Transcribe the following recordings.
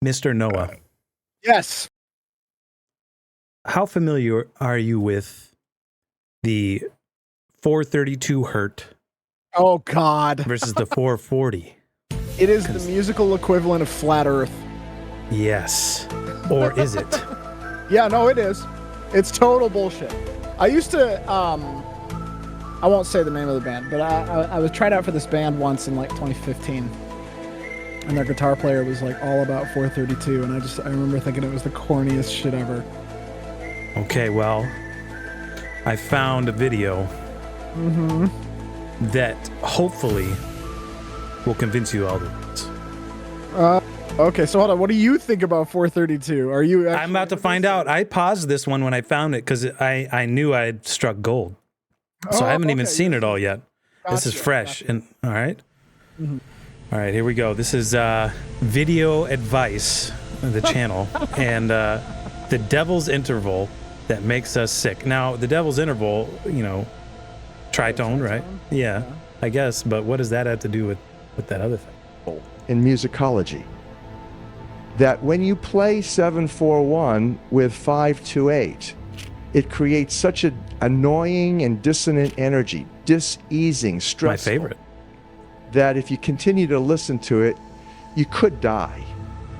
Mr. Noah, Yes. how familiar are you with the 432 hertz Oh God. versus the 440? It is the musical equivalent of Flat Earth. Yes. Or is it? Yeah, no, it is. It's total bullshit. I used to, I won't say the name of the band, but I was tried out for this band once in like 2015. And their guitar player was like all about 432. And I remember thinking it was the corniest shit ever. Okay, well, I found a video that hopefully will convince you otherwise. Okay, so hold on. What do you think about 432? Are you? I'm about to find out. I paused this one when I found it because I knew I had struck gold. So I haven't even seen it all yet. This is fresh. And all right. All right, here we go. This is Video Advice, the channel, and the Devil's Interval that makes us sick. Now, the Devil's Interval, you know, tritone, right? Yeah, I guess. But what does that have to do with that other thing? In musicology, that when you play 741 with 528, it creates such an annoying and dissonant energy, diseasing, stressful. My favorite. That if you continue to listen to it, you could die.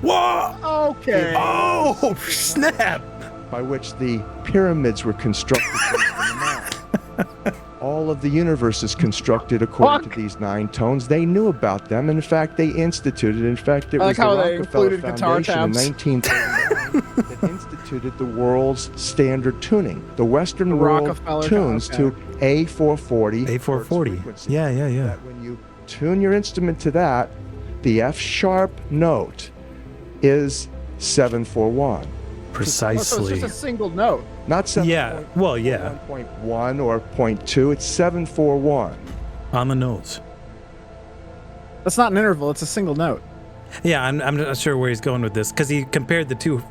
Whoa! Okay. Oh, snap! By which the pyramids were constructed based on the map. All of the universe is constructed according to these 9 tones. They knew about them. In fact, they instituted. In fact, it was the Rockefeller Foundation in 1939 that instituted the world's standard tuning. The Western world tunes to A440. A440. Yeah. That when you tune your instrument to that, the F sharp note is 741. Precisely. So it's just a single note. Not 7. Yeah. Well, yeah. 1.1 or 0.2. It's 741. On the nose. That's not an interval. It's a single note. Yeah, I'm not sure where he's going with this because he compared the two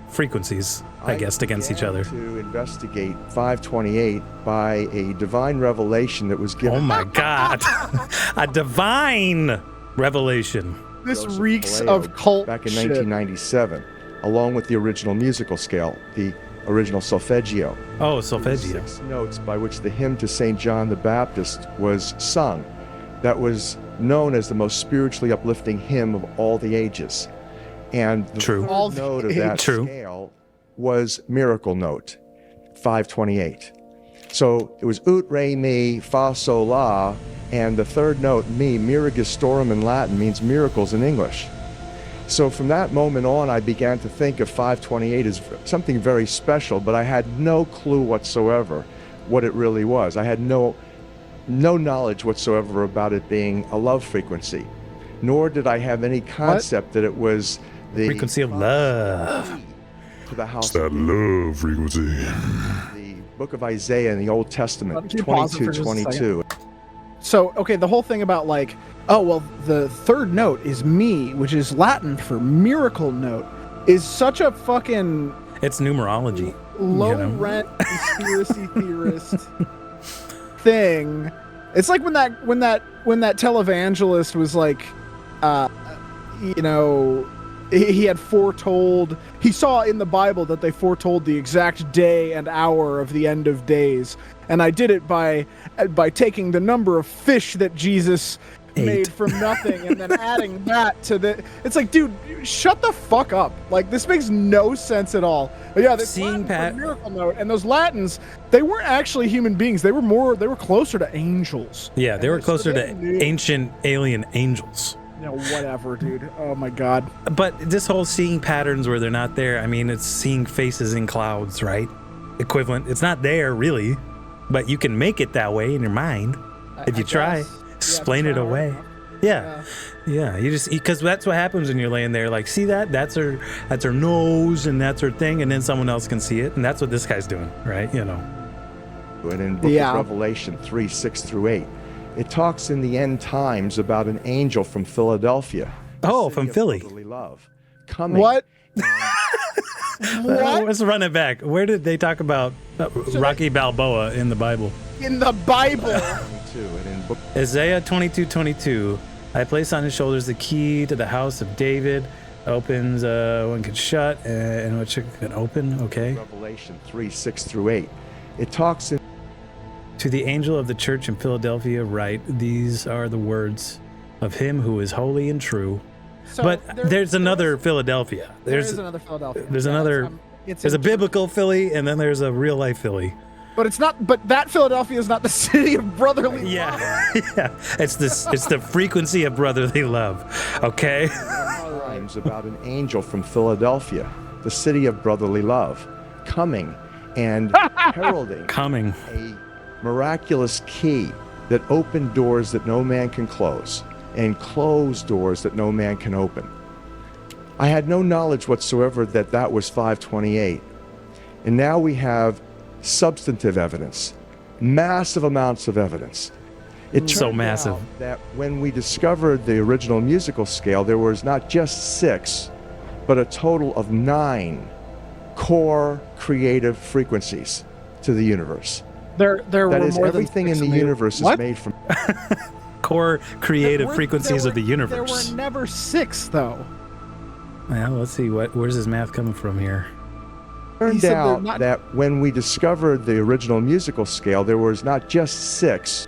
frequencies, I guess, against each other. To investigate 528 by a divine revelation that was given. Oh my God. A divine revelation. This Joseph reeks Palaio of cult back in shit. 1997, along with the original musical scale, the original solfeggio. Oh, solfeggio. 6 notes by which the hymn to St. John the Baptist was sung. That was known as the most spiritually uplifting hymn of all the ages. And the True. third note of that scale was miracle note, 528. So it was ut, re, mi, fa, sol, la, and the third note, mi, miragistorum in Latin, means miracles in English. So from that moment on, I began to think of 528 as something very special, but I had no clue whatsoever what it really was. I had no knowledge whatsoever about it being a love frequency, nor did I have any concept that it was the frequency of love. To the house. It's that love frequency. The book of Isaiah in the Old Testament, Can you pause it for just a 22:22. So, okay, the whole thing about like, oh, well, the third note is mi, which is Latin for miracle note, is such a fucking It's numerology. low-rent conspiracy theorist thing. It's like when that televangelist was like, you know, he had foretold, he saw in the Bible that they foretold the exact day and hour of the end of days. And I did it by taking the number of fish that Jesus made from nothing and then adding that to the... It's like, dude, shut the fuck up. Like, this makes no sense at all. But yeah, this miracle note, and those Latins, they weren't actually human beings. They were closer to angels. Yeah, they were closer to ancient alien angels. You know, whatever, dude. Oh my God. But this whole seeing patterns where they're not there, I mean, it's seeing faces in clouds, right? Equivalent. It's not there, really. But you can make it that way in your mind if you try. Explain it away. Yeah. You just, because that's what happens when you're laying there. Like, see that? That's her nose, and that's her thing, and then someone else can see it, and that's what this guy's doing, right? You know. And in Book of Revelation 3:6-8, it talks in the end times about an angel from Philadelphia. Oh, from Philly. Love coming. What? Let's run it back. Where did they talk about Rocky Balboa in the Bible? In the Bible. Isaiah 22:22. I place on his shoulders the key to the house of David. Opens, one can shut, and which can open. Okay. Revelation 3:6-8. It talks in To the angel of the church in Philadelphia, write, these are the words of him who is holy and true. So But there's another Philadelphia. There is another Philadelphia. There's Yeah, another. it's There's a in- biblical Philly, and then there's a real life Philly. But it's not. But that Philadelphia is not the city of brotherly love. Yeah, yeah. It's this. It's the frequency of brotherly love. Okay. times about an angel from Philadelphia, the city of brotherly love, coming and heralding Coming. a miraculous key that opened doors that no man can close and closed doors that no man can open. I had no knowledge whatsoever that that was 528. And now we have substantive evidence, massive amounts of evidence. It So turned massive. out that when we discovered the original musical scale, there was not just 6, but a total of 9 core creative frequencies to the universe. There That were is, more everything than in 6 the universe What? is made from Core creative There frequencies were- of the universe. There were never 6 though. Well, let's see. Where's his math coming from here? Turned said they're out not- that when we discovered the original musical scale, there was not just 6,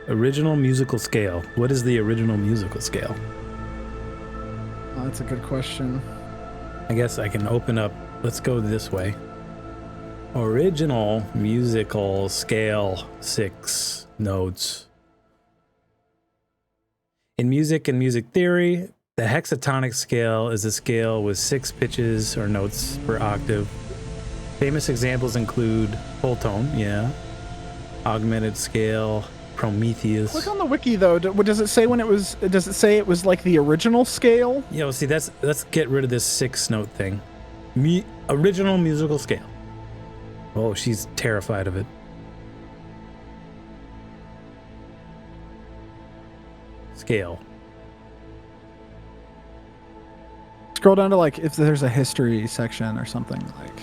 Original musical scale. What is the original musical scale? Oh, that's a good question. I guess I can open up. Let's go this way. Original musical scale 6 notes. In music and music theory, the hexatonic scale is a scale with 6 pitches or notes per octave. Famous examples include whole tone, yeah, augmented scale, Prometheus. Click on the wiki though. Does it say when it was? Does it say it was like the original scale? Yeah, well, see, let's get rid of this 6 note thing. Original musical scale. Oh, she's terrified of it. Scale. Scroll down to like if there's a history section or something like.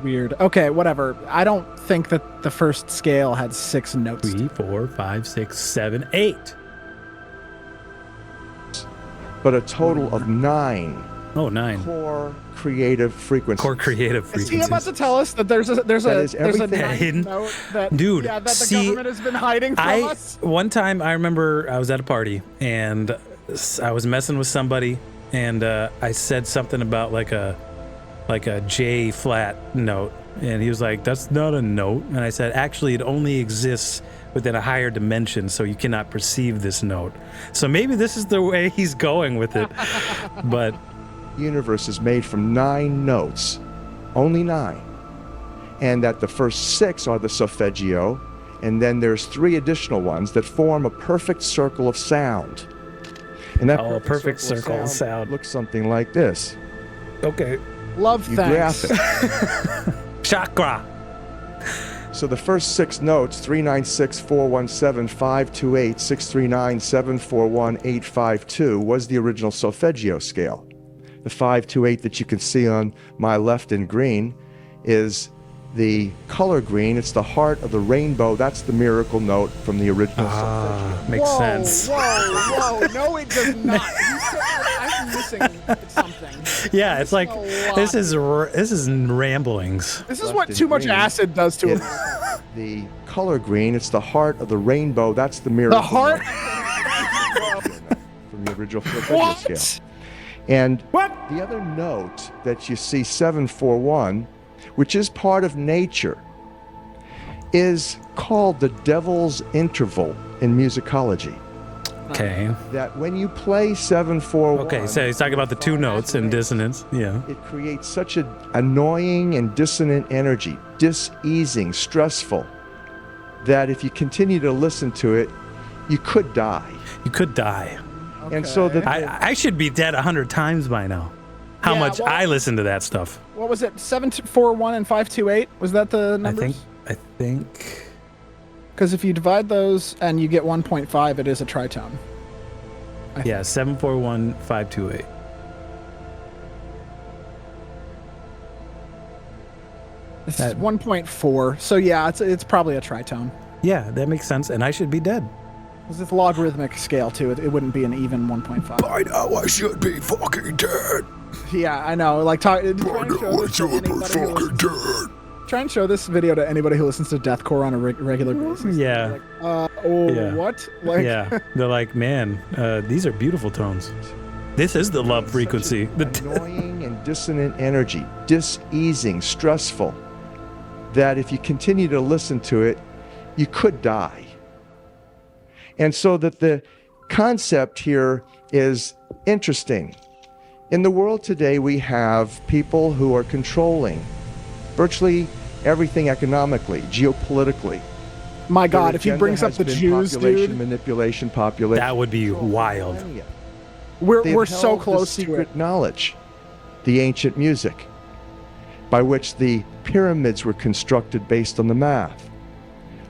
Weird. Okay, whatever. I don't think that the first scale had 6 notes. 3, 4, 5, 6, 7, 8. but a total of 9 Oh, 9. core creative frequencies. Core creative Is frequencies. he about to tell us that there's a That is everything ninth hidden. note that Dude, yeah, that the see, government has been hiding from us? One time I remember I was at a party and I was messing with somebody and I said something about like a J flat note, and he was like, "That's not a note." And I said, "Actually, it only exists within a higher dimension, so you cannot perceive this note." So maybe this is the way he's going with it. But The universe is made from 9 notes, only 9. And that the first 6 are the solfeggio, and then there's 3 additional ones that form a perfect circle of sound. And that a perfect circle of sound. looks something like this. okay, Love You thanks. graph it. chakra. So the first 6 notes, 396, 417, 528, 639, 741, 852, was the original solfeggio scale. The 528 that you can see on my left in green is the color green. It's the heart of the rainbow. That's the miracle note from the original solfeggio. Makes Whoa, sense. Whoa, no, it does not. You said I'm missing something. Yeah, it's like a lot. this is ramblings. This is Left what in too much green. acid does to It's us. the color green. It's the heart of the rainbow. That's the miracle The heart. note from the original solfeggio scale. What? And What? the other note that you see, 741, which is part of nature, is called the devil's interval in musicology. Okay. That when you play 741, Okay, so he's talking about the 2 notes and dissonance. Yeah. it creates such an annoying and dissonant energy, diseasing, stressful, that if you continue to listen to it, you could die. You could die. And so Okay. the, I should be dead 100 times by now. How Yeah, much well- I listen to that stuff. What was it? 741 and 528? Was that the numbers? I think. Because if you divide those and you get 1.5, it is a tritone. Yeah, 741 528. It's That- 1.4. So yeah, it's probably a tritone. Yeah, that makes sense. And I should be dead. Because it's logarithmic scale too. It wouldn't be an even 1.5. By now I should be fucking dead. Yeah, I know. Like, try and show this video to anybody who listens to deathcore on a regular basis. Yeah. Like, yeah. What? Like, yeah. They're like, man, these are beautiful tones. This is the love frequency. Annoying and dissonant energy, diseasing, stressful, that if you continue to listen to it, you could die. And so that the concept here is interesting. In the world today, we have people who are controlling virtually everything economically, geopolitically. My God, if he brings up the Jews, dude. Manipulation, population. That would be wild. We're so close to secret it. knowledge, the ancient music, by which the pyramids were constructed based on the math.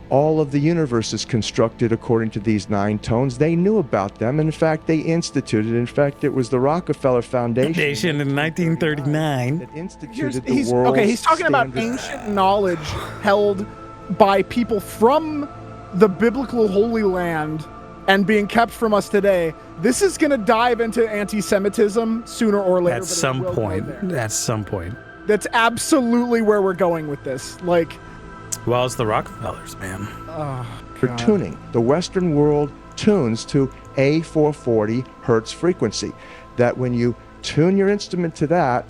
All of the universe is constructed according to these 9 tones. They knew about them. In fact, they instituted. In fact, it was the Rockefeller Foundation in 1939 that instituted the world's he's talking about ancient knowledge held by people from the biblical Holy Land and being kept from us today. This is going to dive into anti-Semitism sooner or later. At some point. At some point. That's absolutely where we're going with this. Like, well, it's the Rockefellers, man. For tuning. The Western world tunes to a 440 hertz frequency. That when you tune your instrument to that,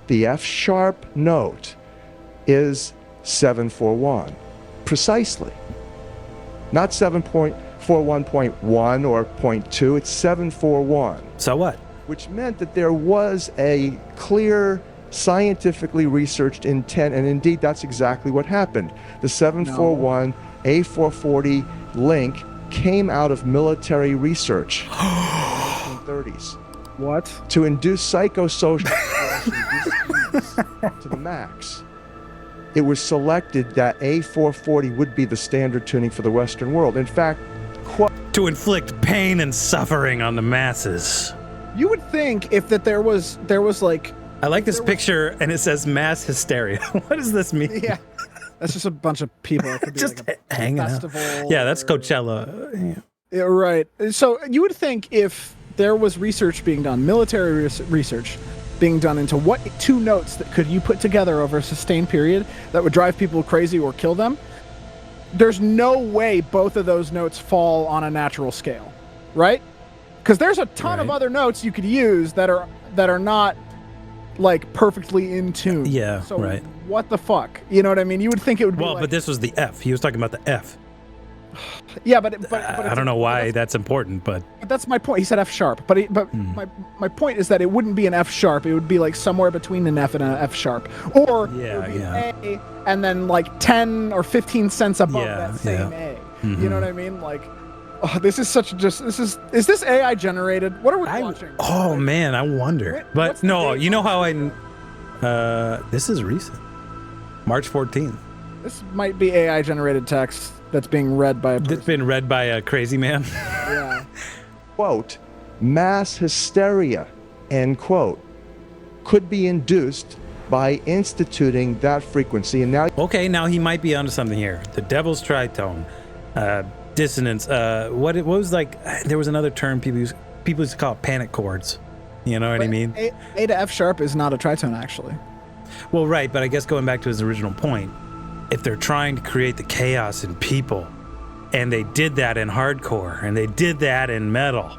the F sharp note is 741. Precisely. Not 7.41.1 or 0.2, it's 741. So what? Which meant that there was a clear, scientifically researched intent, and indeed that's exactly what happened. The 741 A440 link came out of military research in the 1930s. What? To induce psychosocial to the max. It was selected that A440 would be the standard tuning for the Western world. In fact, to inflict pain and suffering on the masses. You would think if that there was like, I like this picture, and it says mass hysteria. What does this mean? Yeah, that's just a bunch of people. That could be just like a hanging festival. out. Yeah, that's Coachella. Yeah, right. So you would think if there was research being done, military research being done into what 2 notes that could you put together over a sustained period that would drive people crazy or kill them, there's no way both of those notes fall on a natural scale, right? Because there's a ton of other notes you could use that are not like perfectly in tune. Yeah, so right. What the fuck? You know what I mean? You would think it would be but this was the F. He was talking about the F. Yeah, but I don't know why that's important, but that's my point. He said F sharp, but my point is that it wouldn't be an F sharp. It would be like somewhere between an F and an F sharp, or A, and then like 10 or 15 cents above that same A. Mm-hmm. You know what I mean? Like, this is is this AI generated? What are we watching? Oh man, I wonder. But no, you know how this is recent, March 14th. This might be AI generated text that's being read by a person. That's been read by a crazy man. Yeah. Quote, mass hysteria, end quote, could be induced by instituting that frequency. And now, okay, now he might be onto something here. The devil's tritone, dissonance. What was like? There was another term people used to call it panic chords. You know what I mean? A to F sharp is not a tritone, actually. Well, right, but I guess going back to his original point, if they're trying to create the chaos in people, and they did that in hardcore, and they did that in metal,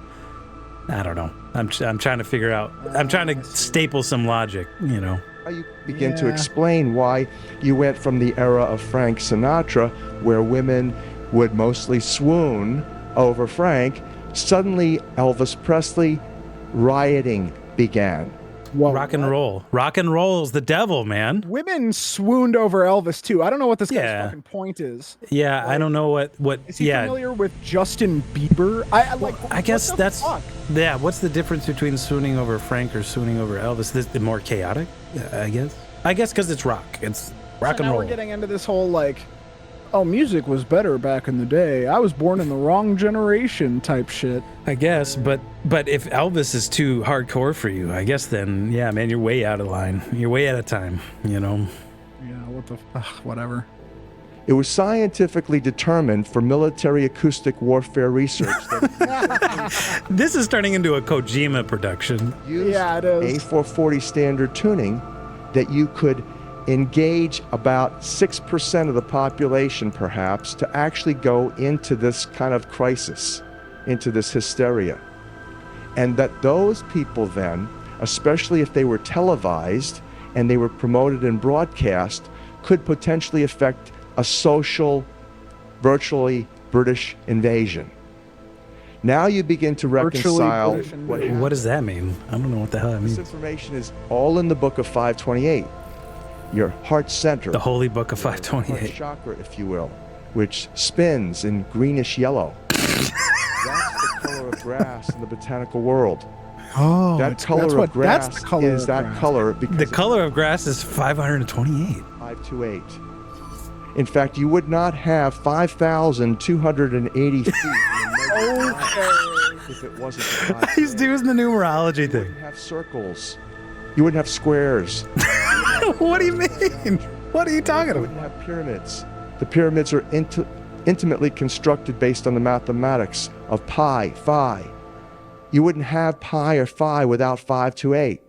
I don't know. I'm trying to figure out. I'm trying to staple some logic, you know. You begin to explain why you went from the era of Frank Sinatra, where women would mostly swoon over Frank, suddenly Elvis Presley, rioting began. Whoa, rock and roll. Rock and roll's the devil, man. Women swooned over Elvis too. I don't know what this guy's fucking point is. Yeah, like, I don't know what. Is he familiar with Justin Bieber? I guess that's. Yeah, what's the difference between swooning over Frank or swooning over Elvis? This the more chaotic, I guess. I guess because it's rock. It's rock and roll. We're getting into this whole like, oh, music was better back in the day. I was born in the wrong generation type shit. I guess, but if Elvis is too hardcore for you, I guess then, yeah, man, you're way out of line. You're way out of time, you know? Yeah, whatever. It was scientifically determined for military acoustic warfare research that This is turning into a Kojima production. used Yeah, it is. A440 standard tuning that you could engage about 6% of the population, perhaps, to actually go into this kind of crisis, into this hysteria. And that those people then, especially if they were televised and they were promoted and broadcast, could potentially affect a social, virtually British invasion. Now you begin to Virtually reconcile British what invasion. What does that mean? I don't know what the hell that This means. information is all in the book of 528, your heart center, The Holy Book of heart 528. chakra, if you will, which spins in greenish yellow. That's the color of grass in the botanical world. Oh, That color that's of grass that's the color is of that grass. color because The of color of grass is 528. 528. In fact, you would not have 5,280 feet in the Okay. if it wasn't for 528. He's doing the numerology You thing. wouldn't have circles. You wouldn't have squares. What do you mean? What are you talking You about? wouldn't have pyramids. The pyramids are intimately constructed based on the mathematics of pi, phi. You wouldn't have pi or phi without 528.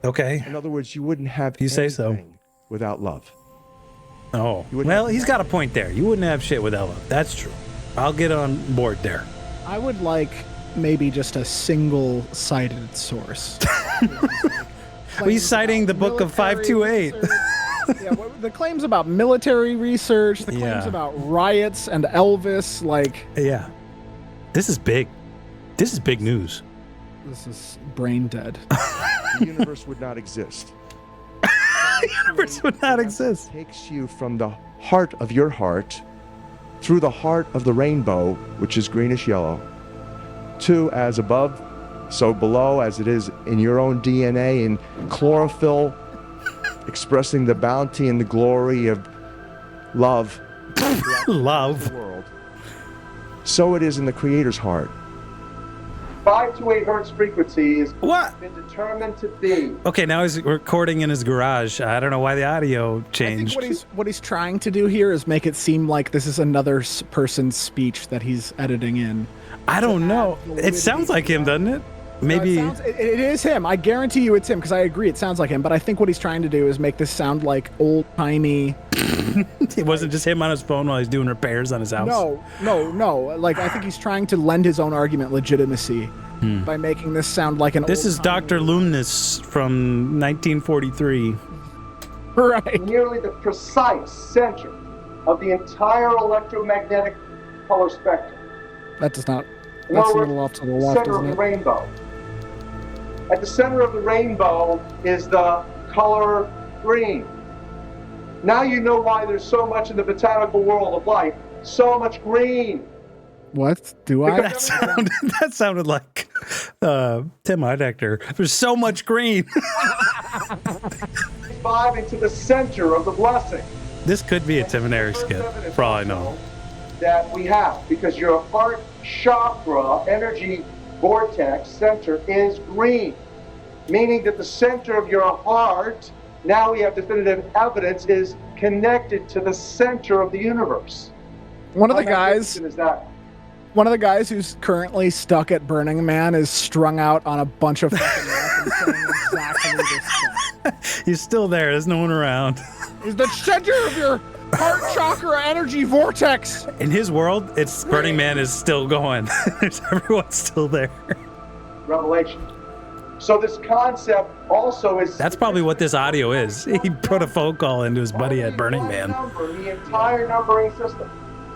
Okay. In other words, you wouldn't have You say so. anything without love. Oh. You wouldn't Well, have- he's got a point there. You wouldn't have shit without love. That's true. I'll get on board there. I would like maybe just a single-sided source. Well, he's citing the book of 528. Yeah, the claims about military research, the claims Yeah. about riots and Elvis, like Yeah. This is big. This is big news. this is brain dead. The universe would not exist. Universe would not exist. Takes you from the heart of your heart through the heart of the rainbow, which is greenish yellow, to as above, so below, as it is in your own DNA in chlorophyll, expressing the bounty and the glory of love Love. the world. So it is in the Creator's heart. 528 hertz frequency has What? been determined to be. Okay, now he's recording in his garage. I don't know why the audio I think changed. what he's trying to do here is make it seem like this is another person's speech that he's editing in. I don't know. It sounds like him, doesn't it? Maybe No, it is him. I guarantee you it's him because I agree it sounds like him. But I think what he's trying to do is make this sound like old timey. it wasn't just him on his phone while he's doing repairs on his house. No. Like I think he's trying to lend his own argument legitimacy by making this sound like an. This is Dr. Lumnus from 1943. Right. Nearly the precise center of the entire electromagnetic color spectrum. That does not. In That's a other little words, off to the the left, center of isn't the it? rainbow. At the center of the rainbow is the color green. Now you know why there's so much in the botanical world of life, so much green. What do I? That sounded like Tim Heidecker. There's so much green. Vibing to the center of the blessing. This could be a Tim and Eric skit, for all I know. That we have, because your heart chakra energy vortex center is green, meaning that the center of your heart, now we have definitive evidence, is connected to the center of the universe. One of the How guys. magnificent is that? One of the guys who's currently stuck at Burning Man is strung out on a bunch of fucking meth and saying exactly this stuff. He's still there. There's no one around. Is the center of your heart chakra energy vortex. In his world, it's Burning Man is still going. Everyone's still there. Revelation. So this concept also is. That's probably what this audio is. He put a phone call into his buddy at Burning Man. The entire numbering system,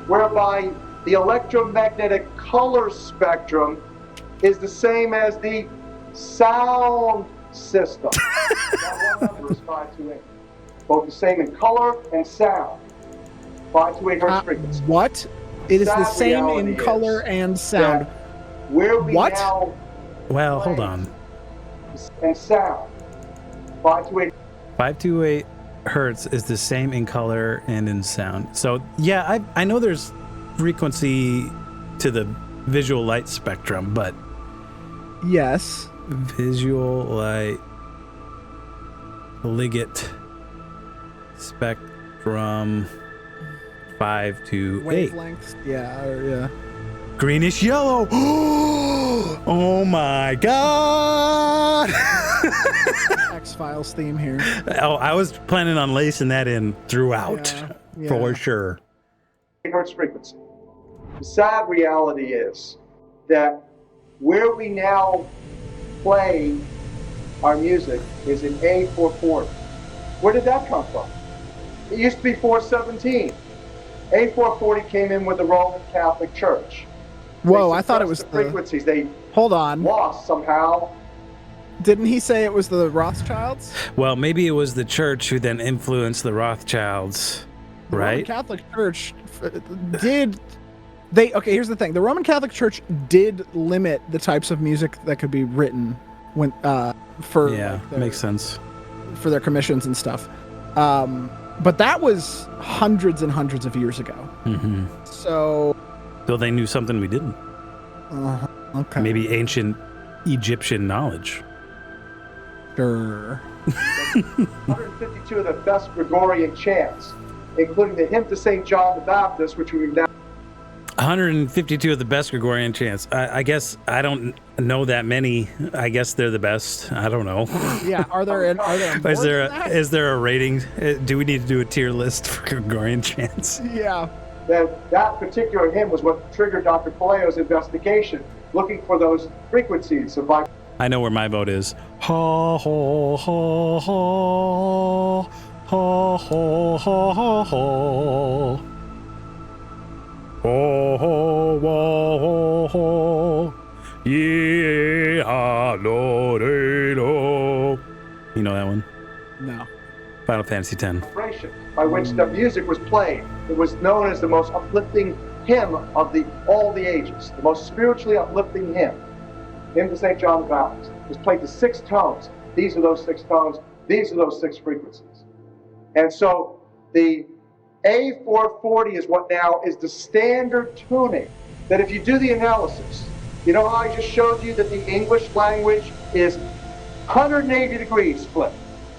whereby the electromagnetic color spectrum is the same as the sound system. That one number is 528. Both the same in color and sound. 528 hertz frequency. What? It is the Sad same reality in color is and sound. that Where we What? now Well, hold on. and sound. 528. 528 hertz is the same in color and in sound. So, yeah, I know there's frequency to the visual light spectrum, but Yes. visual light ligate spectrum 528. Wavelengths. Yeah. Greenish yellow. Oh my God. X-Files theme here. Oh, I was planning on lacing that in throughout for sure. Hertz frequency. The sad reality is that where we now play our music is in A440. Where did that come from? It used to be 417. A440 came in with the Roman Catholic Church. Whoa, I thought it was the frequencies. They Hold on. lost somehow. Didn't he say it was the Rothschilds? Well, maybe it was the church who then influenced the Rothschilds, The Roman right? Catholic Church did. Okay, here's the thing. The Roman Catholic Church did limit the types of music that could be written when for Yeah, makes sense. for their commissions and stuff. But that was hundreds and hundreds of years ago. Mm-hmm. So So they knew something we didn't. okay, Maybe ancient Egyptian knowledge. sure. 152 of the best Gregorian chants, including the hymn to St. John the Baptist, which we've now 152 of the best Gregorian chants. I guess I don't know that many. I guess they're the best. I don't know. Yeah, are there more Is there a rating? Do we need to do a tier list for Gregorian chants? Yeah. that particular hymn was what triggered Dr. Palaio's investigation, looking for those frequencies of vibration. I know where my vote is. Ha ha ha ha ha ha ha ha. Ho ho ho ho. Yeah, lo de lo. You know that one? No. Final Fantasy X. By which the music was played. It was known as the most uplifting hymn of all the ages, the most spiritually uplifting hymn. Hymn to St. John the Baptist. It was played to 6 tones. These are those 6 tones. These are those 6 frequencies. And so the A440 is what now is the standard tuning. That if you do the analysis, you know how I just showed you that the English language is 180 degrees flipped.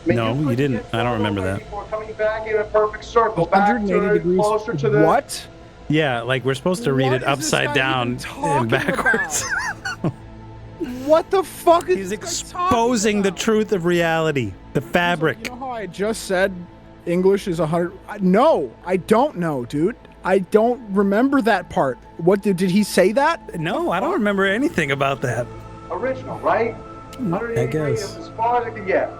No, you didn't. I don't remember that. Before coming back in a perfect circle, back 180 to degrees. closer to the. What? Yeah, like we're supposed to read What it is this upside guy down even talking and backwards. What the fuck is He's this guy exposing the talking about? truth of reality, the fabric. You know how I just said English is 100? No, I don't know, dude. I don't remember that part. What did he say that? No, I don't remember anything about that. Original, right? 180 degrees guess. is as far as it can get.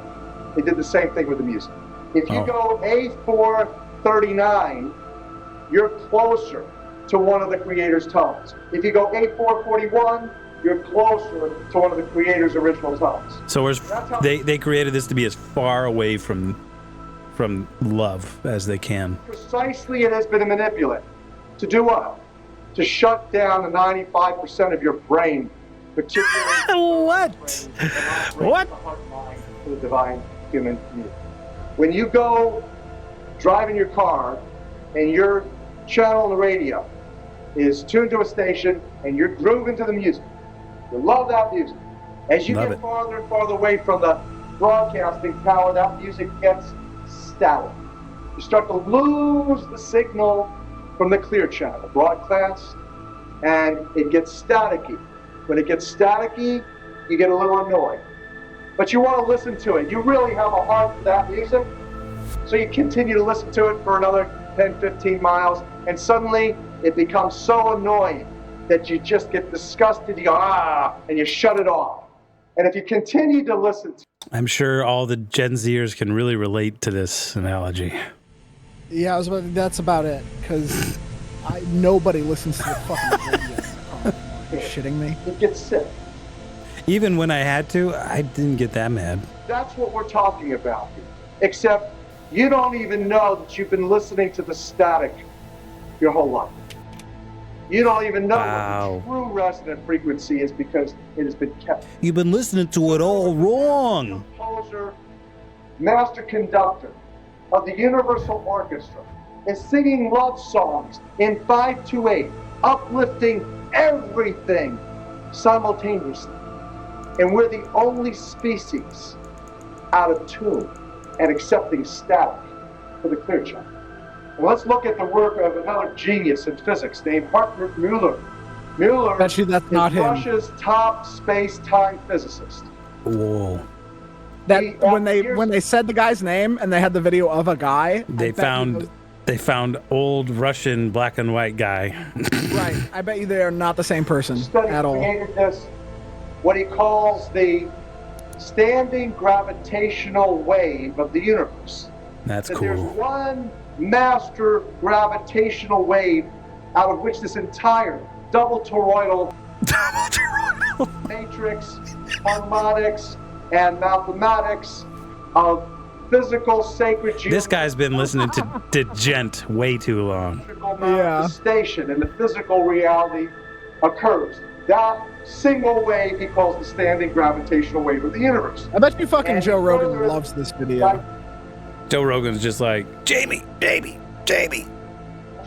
They did the same thing with the music. If you Oh. go A439, you're closer to one of the creator's tones. If you go A441, you're closer to one of the creator's original tones. So they created this to be as far away from love as they can. Precisely, it has been manipulated. To do what? To shut down the 95% of your brain, particularly What? What? the heart mind to the divine human community. When you go driving your car and your channel on the radio is tuned to a station and you're grooving to the music, you love that music. As you Love get it. farther and farther away from the broadcasting tower, that music gets static. You start to lose the signal from the clear channel, broadcast, and it gets staticky. When it gets staticky, you get a little annoyed. But you want to listen to it. You really have a heart for that music. So you continue to listen to it for another 10, 15 miles, and suddenly it becomes so annoying that you just get disgusted. You go, and you shut it off. And if you continue to listen to I'm sure all the Gen Zers can really relate to this analogy. Yeah, that's about it. Because nobody listens to the fucking radio. Are you shitting me? it gets sick. Even when I had to, I didn't get that mad. That's what we're talking about here. Except you don't even know that you've been listening to the static your whole life. You don't even know Wow. what the true resonant frequency is because it has been kept. You've been listening to it all wrong. Composer, master conductor of the Universal Orchestra is singing love songs in 528, uplifting everything simultaneously. And we're the only species out of tune and accepting static for the clear channel. And let's look at the work of another genius in physics named Hartmut Müller. Müller Bet you that's is not him. Russia's top space-time physicist. Whoa. That He- when here's- they said the guy's name and they had the video of a guy, They found old Russian black and white guy. right. I bet you they are not the same person study at all. created this, what he calls the standing gravitational wave of the universe. That's That there's cool. one master gravitational wave out of which this entire double toroidal matrix, harmonics, and mathematics of physical sacred This guy's been listening to Gent way too long. manifestation and the physical reality occurs. That single wave he calls the standing gravitational wave of the universe. I bet you fucking And Joe Rogan further- loves this video. Joe Rogan's just like, Jamie.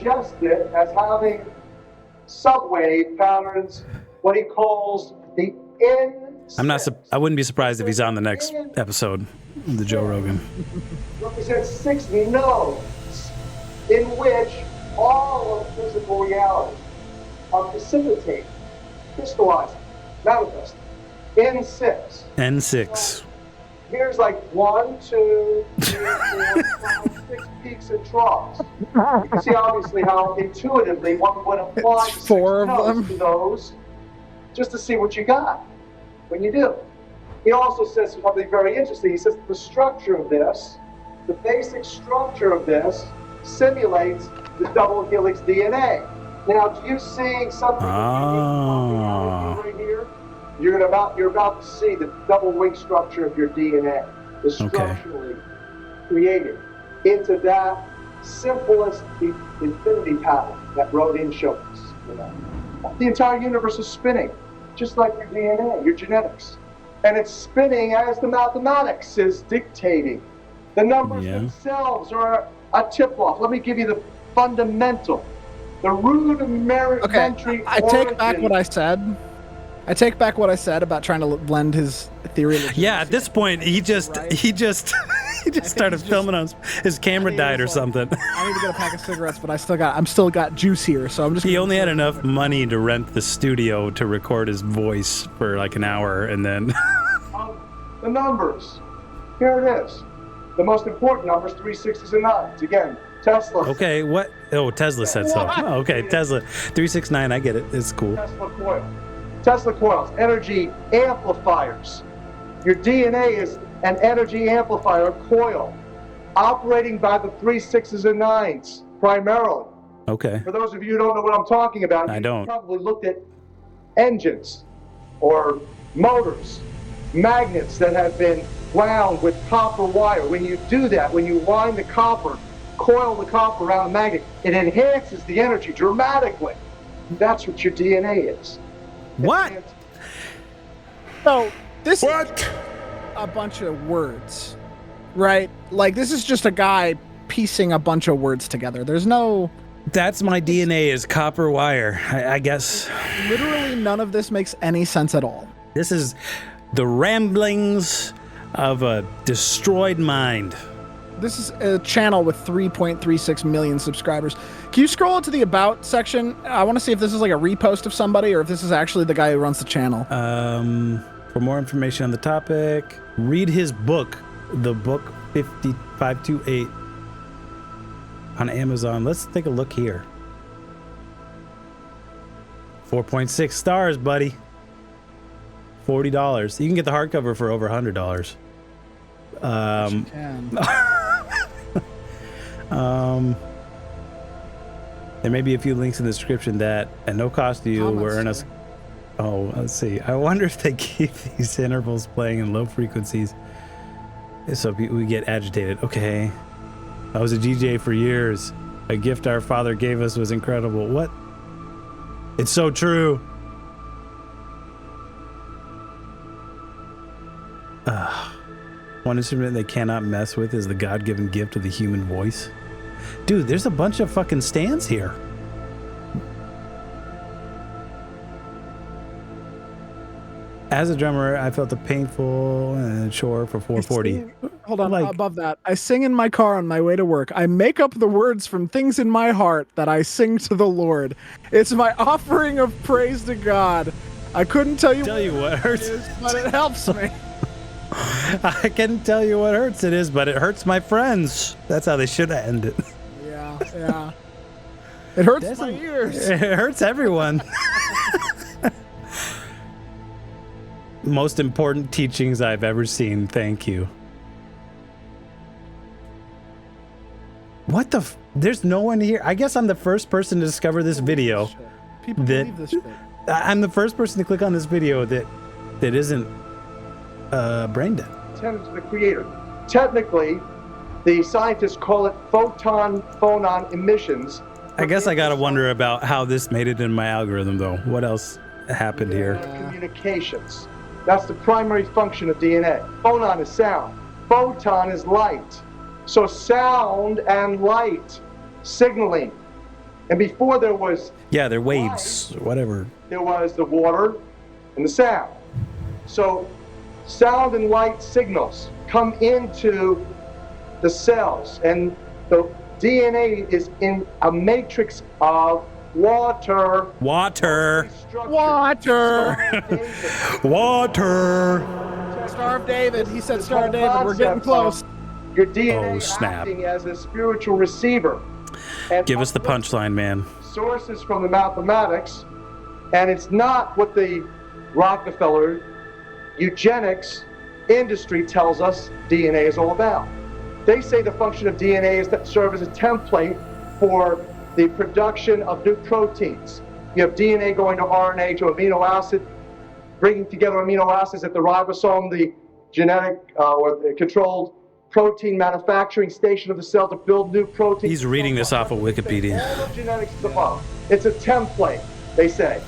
Just it as having subwave patterns, what he calls the I wouldn't be surprised if he's on the next episode of the Joe Rogan. represents 6 nodes in which all of physical reality are precipitated, crystallizing, manifesting in 6. N6. Here's like 1, 2, 3, 4, 5, 6 peaks and troughs. You can see obviously how intuitively one would apply It's 4 of nodes them. to those just to see what you got when you do. He also says something very interesting. He says the structure of this, the basic structure of this, simulates the double helix DNA. Now, do you see something Ah. right here? You're about to see the double wing structure of your DNA, the structurally created into that simplest infinity pattern that Rodin showed us. You know? The entire universe is spinning, just like your DNA, your genetics. And it's spinning as the mathematics is dictating. The numbers themselves are a tip-off. Let me give you the fundamental, the rudimentary Okay, I take back what I said. I take back what I said about trying to blend his theory. Yeah, at this point, he just started filming us. His camera died or something. I need to get a pack of cigarettes, but I'm still got juice here, so I'm just. He only had enough money to rent the studio to record his voice for like an hour, and then The numbers. Here it is. The most important numbers, 3 6s and 9s. Again, Tesla. okay, what? Oh, Tesla said so. Oh, okay, Tesla 369. I get it. It's cool. Tesla coil. Tesla coils, energy amplifiers. Your DNA is an energy amplifier coil operating by the 3 6s and 9s primarily. Okay. For those of you who don't know what I'm talking about, I you don't. probably looked at engines or motors, magnets that have been wound with copper wire. When you do that, when you wind the copper, coil the copper around the magnet, it enhances the energy dramatically. That's what your DNA is. What? So this is a bunch of words, right? Like this is just a guy piecing a bunch of words together. There's no. That's my DNA is copper wire. I guess Literally none of this makes any sense at all. this is the ramblings of a destroyed mind. This is a channel with 3.36 million subscribers. Can you scroll to the About section? I want to see if this is like a repost of somebody or if this is actually the guy who runs the channel. For more information on the topic, read his book, The Book 5528, on Amazon. Let's take a look here. 4.6 stars, buddy. $40. You can get the hardcover for over $100. There may be a few links in the description that, at no cost to you, will earn us. Oh, let's see. I wonder if they keep these intervals playing in low frequencies so we get agitated. Okay. I was a DJ for years. A gift our father gave us was incredible. What? It's so true. One instrument they cannot mess with is the God-given gift of the human voice. Dude, there's a bunch of fucking stands here. As a drummer, I felt a painful chore for 440. hold on. Like- Above that, I sing in my car on my way to work. I make up the words from things in my heart that I sing to the Lord. It's my offering of praise to God. I couldn't tell you what it hurts. is, but it helps me. I can tell you what hurts it is, but it hurts my friends. That's how they should have ended. Yeah. It hurts my ears. It hurts everyone. Most important teachings I've ever seen. Thank you. What the? There's no one here. I guess I'm the first person to discover this video. People that- believe this shit. I'm the first person to click on this video that isn't brain dead. Intended to the creator. Technically, the scientists call it photon emissions. I guess I gotta wonder about how this made it in my algorithm, though. What else happened here? Communications. That's the primary function of DNA. Phonon is sound. Photon is light. So sound and light signaling. And before there was Yeah, they're waves, whatever. there was the water and the sound. So sound and light signals come into the cells, and the DNA is in a matrix of water. Water. Water. Star of David. He said Star of David. We're getting close. Your DNA Oh, snap. acting as a spiritual receiver. And Give us the punchline, man. sources from the mathematics, and it's not what the Rockefeller eugenics industry tells us DNA is all about. They say the function of DNA is to serve as a template for the production of new proteins. You have DNA going to RNA to amino acid, bringing together amino acids at the ribosome, the genetic or the controlled protein manufacturing station of the cell to build new proteins. He's reading this off of Wikipedia. All the genetics is above. It's a template, they say.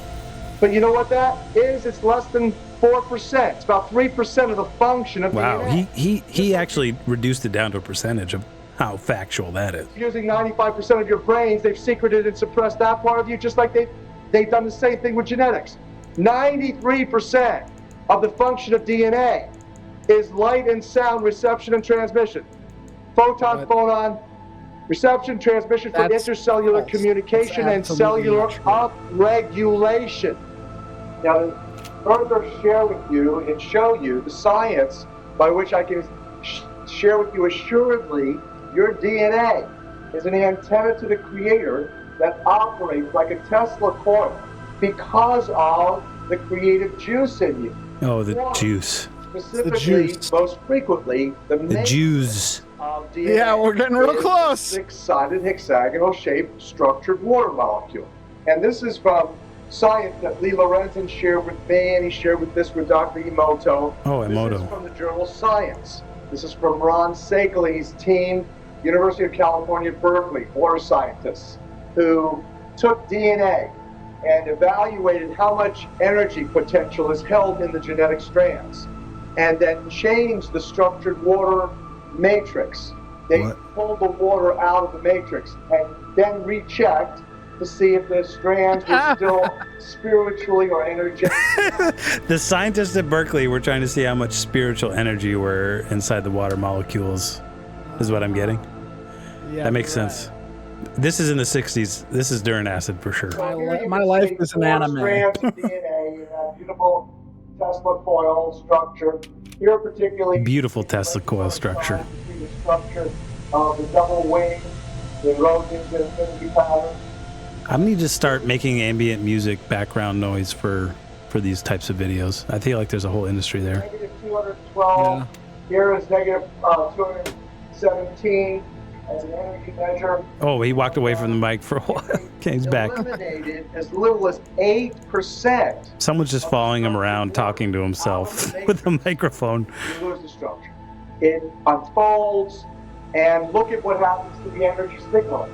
But you know what that is? It's less than 4%. It's about 3% of the function of Wow, DNA. he actually reduced it down to a percentage of how factual that is. Using 95% of your brains, they've secreted and suppressed that part of you, just like they've done the same thing with genetics. 93% of the function of DNA is light and sound reception and transmission. Phonon, reception, transmission for That's intercellular false. communication It's and absolutely cellular not true. upregulation. Now, to further share with you and show you the science by which I can share with you assuredly, your DNA is an antenna to the creator that operates like a Tesla coil because of the creative juice in you. Oh, the juice. Specifically, juice. most frequently, the The Jews. of DNA. Yeah, we're getting real is close. Six-sided hexagonal-shaped structured water molecule. And this is from science that Lee Lorenzen shared with me, and he shared with Dr. Emoto. Oh, This Emoto. is from the journal Science. This is from Ron Sakeley's team, University of California, Berkeley, water scientists, who took DNA and evaluated how much energy potential is held in the genetic strands, and then changed the structured water matrix. They What? pulled the water out of the matrix and then rechecked to see if the strands were still spiritually or energetic. The scientists at Berkeley were trying to see how much spiritual energy were inside the water molecules, is what I'm getting. Yeah, That makes you're sense. This is in the 60s. This is during acid for sure. My life is an anime. Strands of DNA, you have beautiful Tesla coil structure. Here, particularly Beautiful Tesla coil structure. The structure of the double wing, the rotating infinity pattern. I need to start making ambient music background noise for these types of videos. I feel like there's a whole industry there. Negative 212. Here is negative 217 as an energy measure. Oh, he walked away from the mic for a while. Okay, he's back. Eliminated as little as 8%. Someone's just following him around, talking to himself with a microphone. You lose the structure. It unfolds, and look at what happens to the energy signal.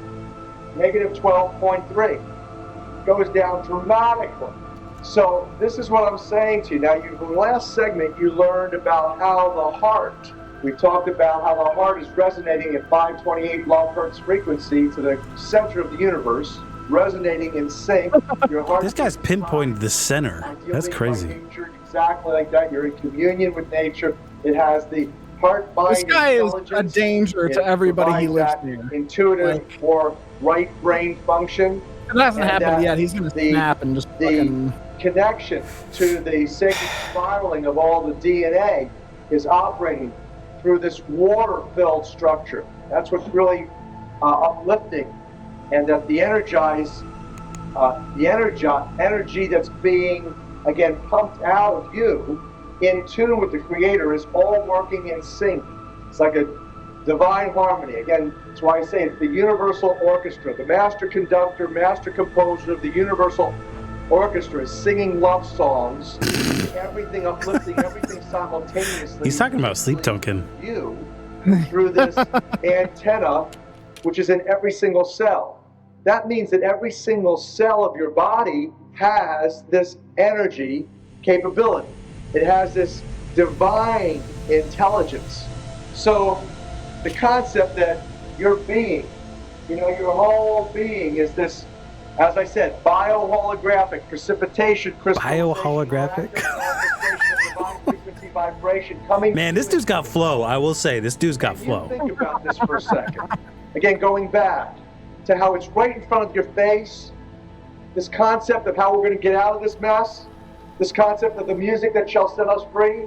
Negative 12.3. Goes down dramatically. So this is what I'm saying to you. Now, in the last segment, you learned about how the heart, we talked about how the heart is resonating at 528 log hertz frequency to the center of the universe, resonating in sync. Your heart This guy's pinpointed the center. That's Ideally, crazy. by nature, exactly like that. You're in communion with nature. It has the heart, mind, This guy is a intelligence. danger to It everybody he provides lives that near. intuitive Like- or right brain function. It hasn't And happened that yet. He's gonna the- snap and just the fucking. connection to the sacred spiraling of all the DNA is operating through this water-filled structure. That's what's really uplifting, and that the energy that's being again pumped out of you, in tune with the Creator, is all working in sync. It's like a divine harmony. Again, that's why I say it's the universal orchestra. The master conductor, master composer of the universal orchestra is singing love songs, everything uplifting, everything simultaneously. He's talking about sleep token. You through this antenna, which is in every single cell. That means that every single cell of your body has this energy capability. It has this divine intelligence. So the concept that your being, your whole being is this, as I said, bioholographic precipitation, crystallization, Bioholographic? divine frequency vibration coming. Man, this dude's got flow. I will say, this dude's got You flow. think about this for a second. Again, going back to how it's right in front of your face, this concept of how we're going to get out of this mess, this concept of the music that shall set us free.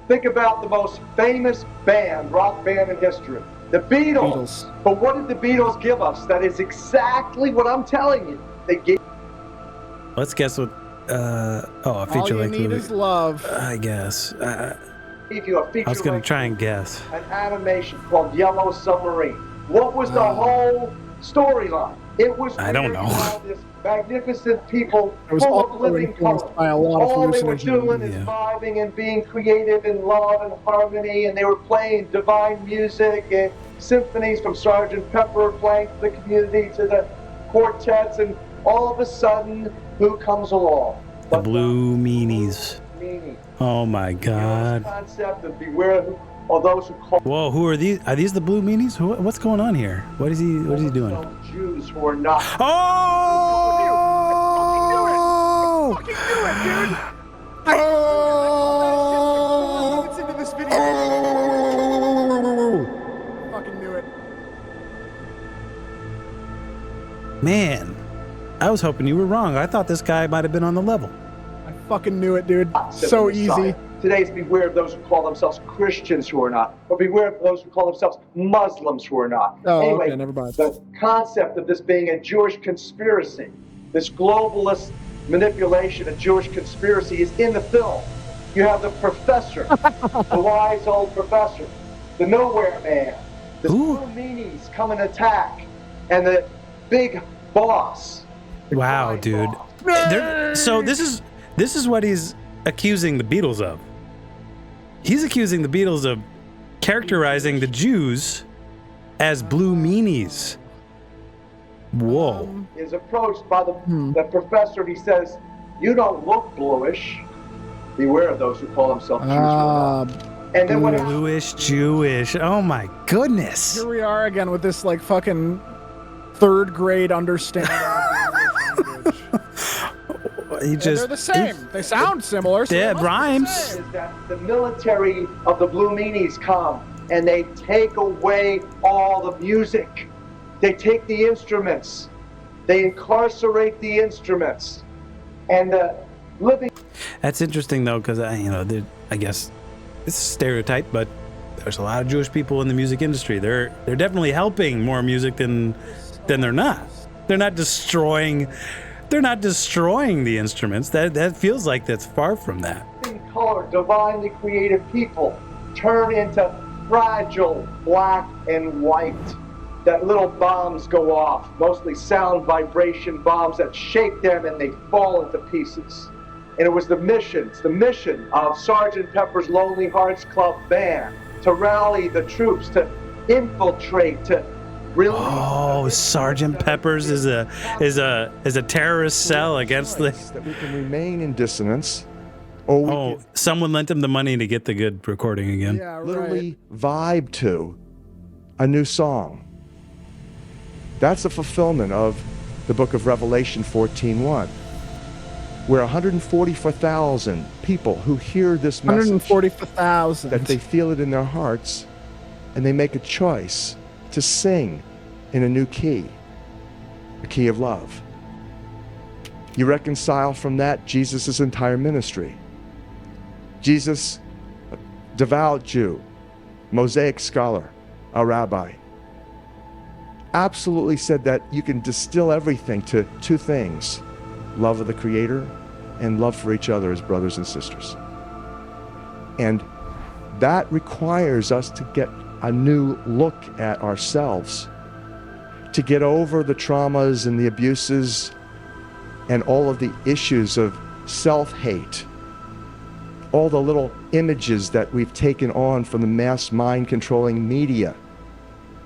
Think about the most famous band, rock band in history, the Beatles. But what did the Beatles give us? That is exactly what I'm telling you. They gave Let's guess what. A All feature you length need movie. is love. I guess. you a feature I was gonna length try and guess. an animation called Yellow Submarine. What was the whole storyline? It was I don't where know. you had this magnificent people It was full of also living influenced color. by a lot of All they were hallucinogens. doing is Yeah. vibing and being creative in love and harmony, and they were playing divine music and symphonies from Sgt. Pepper, playing to the community, to the quartets, and all of a sudden, who comes along? The But Blue Meanies. meaning. Oh my God. This concept of beware of those who call Whoa, who are these? Are these the Blue Meanies? What's going on here? What is he doing? themselves Jews who are not. Oh! Fucking do it, dude! Oh! It's into this video. Fucking knew it. Man, I was hoping you were wrong. I thought this guy might have been on the level. I fucking knew it, dude. So easy. Today's beware of those who call themselves Christians who are not, or beware of those who call themselves Muslims who are not. Oh, Anyway, okay, never mind. the concept of this being a Jewish conspiracy, this globalist manipulation of Jewish conspiracy is in the film. You have the professor, the wise old professor, the nowhere man, the Ooh. blue meanies come and attack, and the big boss. the Wow, crime dude. boss. So this is what he's accusing the Beatles of. He's accusing the Beatles of characterizing the Jews as blue meanies. Whoa. Is approached by the professor, and he says, "You don't look bluish. Beware of those who call themselves Jews." And then what happens? Bluish Jewish. Oh my goodness. Here we are again with this like fucking third grade understanding of the English language. He And just they're the same. They sound similar. So Yeah, they must be the rhymes. same. Is that the military of the Blue Meanies come and they take away all the music. They take the instruments. They incarcerate the instruments. And the living That's interesting though, because I guess it's a stereotype, but there's a lot of Jewish people in the music industry. They're definitely helping more music than they're not. They're not destroying the instruments. That feels like that's far from that. color, divinely created people turn into fragile black and white. That little bombs go off, mostly sound vibration bombs that shake them and they fall into pieces. And it was the mission of Sgt. Pepper's Lonely Hearts Club Band to rally the troops, to infiltrate, to really. Oh, Sergeant Pepper's is a terrorist cell against the. That we can remain in dissonance, or we Oh, can someone lent him the money to get the good recording again. Yeah, right. literally vibe to a new song. That's a fulfillment of the book of Revelation 14:1. where 144,000 people who hear this message, 144,000. that they feel it in their hearts, and they make a choice to sing in a new key, the key of love. You reconcile from that Jesus' entire ministry. Jesus, devout Jew, Mosaic scholar, a rabbi, absolutely said that you can distill everything to two things: love of the Creator and love for each other as brothers and sisters. And that requires us to get a new look at ourselves, to get over the traumas and the abuses and all of the issues of self-hate, all the little images that we've taken on from the mass mind-controlling media,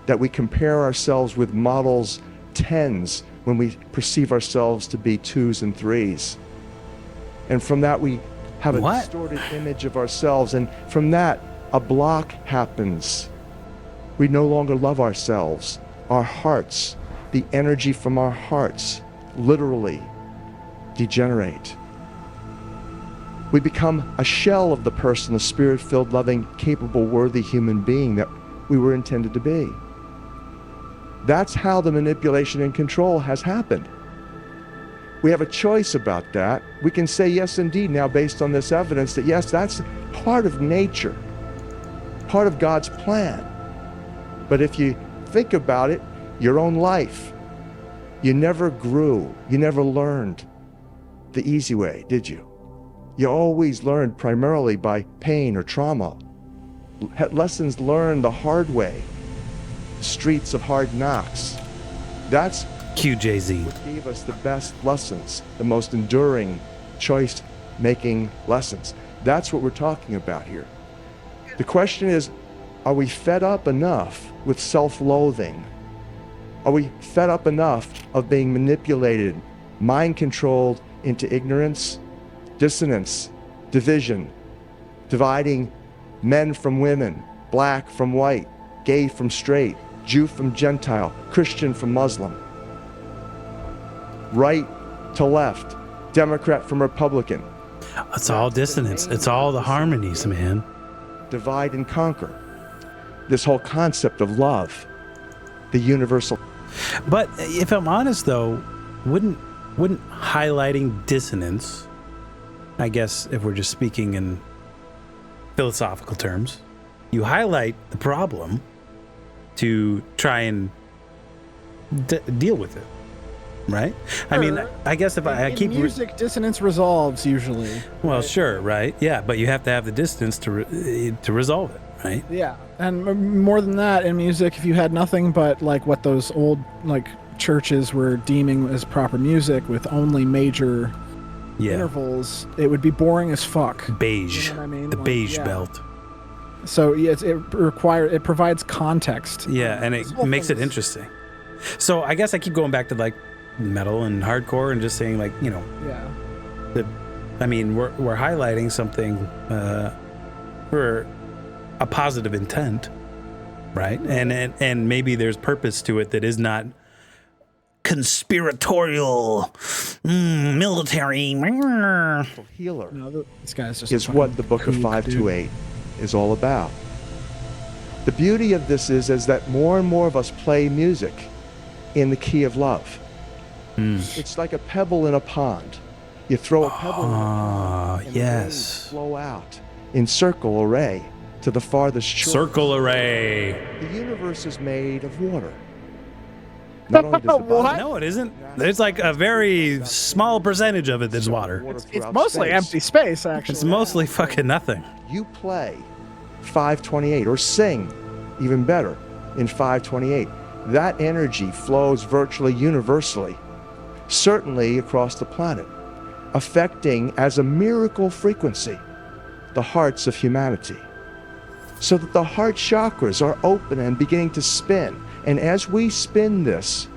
that we compare ourselves with models 10s when we perceive ourselves to be 2s and 3s. And from that we have a distorted image of ourselves, and from that a block happens. We no longer love ourselves. Our hearts, the energy from our hearts, literally degenerate. We become a shell of the person, the spirit-filled, loving, capable, worthy human being that we were intended to be. That's how the manipulation and control has happened. We have a choice about that. We can say yes, indeed, now based on this evidence, that yes, that's part of nature, part of God's plan. But if you think about it, your own life, you never grew, you never learned the easy way, did you? You always learned primarily by pain or trauma. Lessons learned the hard way, streets of hard knocks. That's QJZ. what gave us the best lessons, the most enduring choice-making lessons. That's what we're talking about here. The question is, are we fed up enough with self-loathing? Are we fed up enough of being manipulated, mind-controlled into ignorance, dissonance, division, dividing men from women, black from white, gay from straight, Jew from Gentile, Christian from Muslim, right to left, Democrat from Republican? It's all dissonance. It's all the harmonies, man. Divide and conquer. This whole concept of love, the universal. But if I'm honest, though, wouldn't highlighting dissonance, I guess if we're just speaking in philosophical terms, you highlight the problem to try and deal with it, right? I mean, I guess if I keep music, dissonance resolves usually. Well, right? sure, right? Yeah, but you have to have the distance to resolve it, right? Yeah, and more than that, in music, if you had nothing but like what those old like churches were deeming as proper music with only major intervals, it would be boring as fuck. Beige, you know what I mean? the beige belt. So yeah, it provides context. Yeah, and it makes it interesting. So I guess I keep going back to like metal and hardcore and just saying like, you know, I mean, we're highlighting something for a positive intent, right? And maybe there's purpose to it that is not conspiratorial, military. Healer. No, this guy's just is what the book of 528 is all about. The beauty of this is that more and more of us play music in the key of love. It's like a pebble in a pond. You throw a pebble in a pond, and the waves flow out in circle array to the farthest shore. Circle array. The universe is made of water. Not only does the body, No, it isn't. There's like a very small percentage of it that's water. It's mostly empty space, actually. It's mostly fucking nothing. You play 528 or sing even better in 528. That energy flows virtually universally, certainly across the planet, affecting as a miracle frequency the hearts of humanity, so that the heart chakras are open and beginning to spin. And as we spin this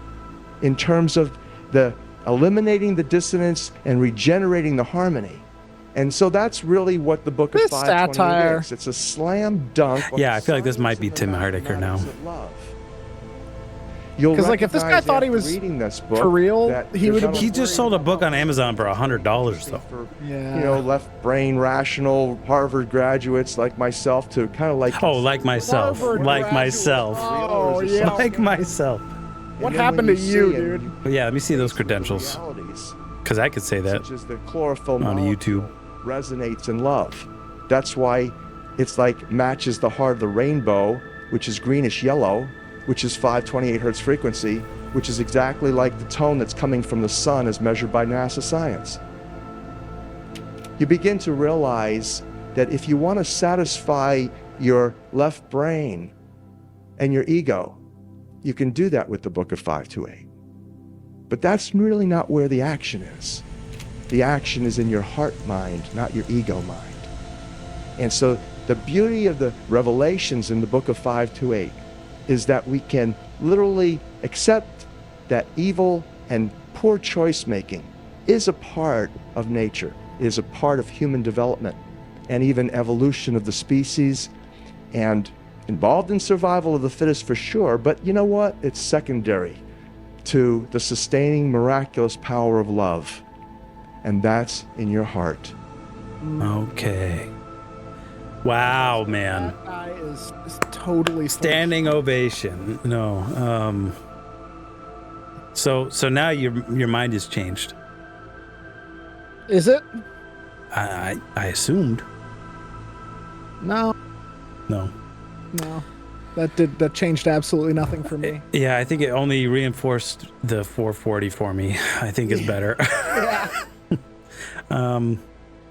in terms of the eliminating the dissonance and regenerating the harmony, and so that's really what the book of 528 is. It's a slam dunk. Yeah, I feel like this might be Tim Hardiker now. You'll 'Cause, like, if this guy recognize thought he after was reading this book for real, that he you're would've gonna He just sold a book on Amazon for $100 though. for, Yeah. you know, left brain rational Harvard graduates like myself to kind of like Oh, like myself. Harvard Like graduate. myself. Oh, Real or is it yeah. Like myself. What And then happened when to you, see it, dude? But yeah, let me see those credentials. realities, Because I could say that such as the chlorophyll on molecule YouTube. resonates in love. That's why it's like matches the heart of the rainbow, which is greenish yellow, which is 528 hertz frequency, which is exactly like the tone that's coming from the sun as measured by NASA science. You begin to realize that if you want to satisfy your left brain and your ego, you can do that with the Book of 528. But that's really not where the action is. The action is in your heart mind, not your ego mind. And so the beauty of the revelations in the Book of 528 is that we can literally accept that evil and poor choice making is a part of nature, is a part of human development and even evolution of the species and involved in survival of the fittest for sure. But you know what? It's secondary to the sustaining miraculous power of love. And that's in your heart. Okay. Wow, man. That guy is totally Standing ovation. No. So now your mind has changed. Is it? I assumed. No, No. no. That changed absolutely nothing for me. Yeah, I think it only reinforced the 440 for me. I think is better. Yeah.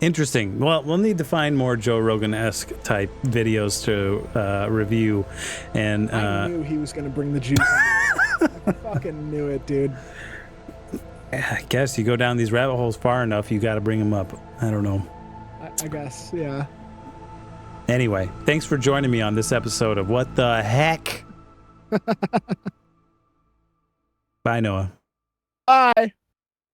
Interesting. Well, we'll need to find more Joe Rogan-esque type videos to review. And I knew he was gonna bring the juice. I fucking knew it, dude. I guess you go down these rabbit holes far enough, you got to bring them up. I don't know. I guess, yeah. Anyway, thanks for joining me on this episode of What the Heck? Bye, Noah. Bye.